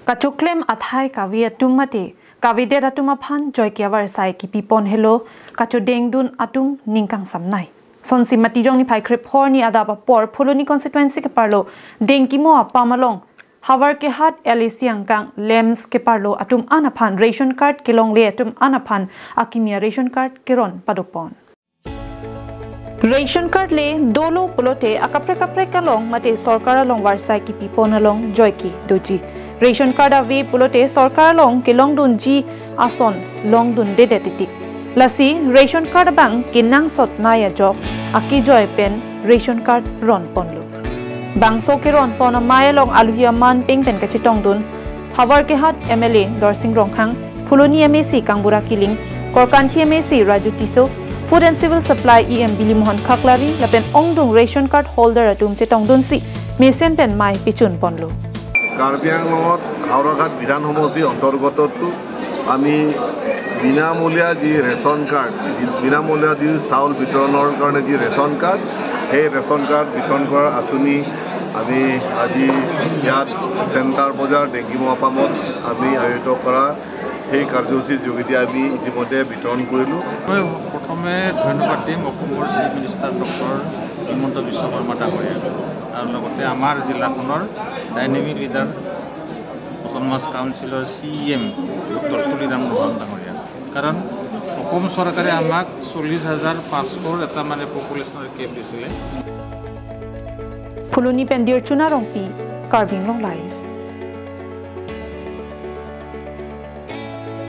Kachuklem athai kawi atum mate kawi de atum aphan joy kiawar sai ki pipon hello kachu dengdun atum ningkang samnai sonsi mati jong ni phai krep hor ni adaba por pholoni constituency ke parlo dengki mo apamalong hawar ke hat elisiang kang lems ke parlo atum anaphan ration card kelong le atum anaphan akimia ration card keron padopon ration card le dolo polote akapre kalong mate sarkar along warsai ki pipon along joy ki doji ration card avi pulote sarkar long kelong dun ji ason long dun de titik lasi ration card bang kinang sot naya job aki joy pen ration card ron ponlo bang so ke ron pon maya long aluhia man ping pen ka chitong dun hawar ke hat MLA dorsing rongkhang phuloni MAC kangbura kiling korkanthi MAC raju tiso food and civil supply EM Billy Mohan Khaklari lapen ongdung ration card holder atum chitong dun si mesen pen mai pichun ponlo Karbi আংলঙত Howraghat বিধান সমষ্টি অন্তৰ্গতটো আমি বিনামূলীয়া যি ration card বিনামূলীয়া যি চাউল বিতৰণৰ কাৰণে যি ৰেচন কাৰ্ড সেই ৰেচন কাৰ্ড বিতৰণ কৰাৰ আঁচনি আমি আজি ইয়াত চেণ্টাৰ বজাৰ ডেংগি মহাপামত আমি আয়োজিত কৰা সেই কাৰ্যসূচীৰ যোগেদি আমি ইতিমধ্যে বিতৰণ কৰিলোঁ। মই প্ৰথমে ধন্যবাদ দিম অসমৰ chief minister doctor Himanta Biswa Sarma ডাঙৰীয়াক আৰু লগতে আমাৰ জিলাখনৰ ডাইনামিক লিডাৰ অট'নমাছ কাউন্সিলৰ CEM ডক্টৰ তুলিৰাম মোহন ডাঙৰীয়া কাৰণ অসম চৰকাৰে আমাক 40,500 এটা মানে পপুলেশ্যনৰ কেপ দিছিলে। ফুলনি পেণ্ডিৰ চুনা ৰংপি কাৰ্বিং লং লাইভ।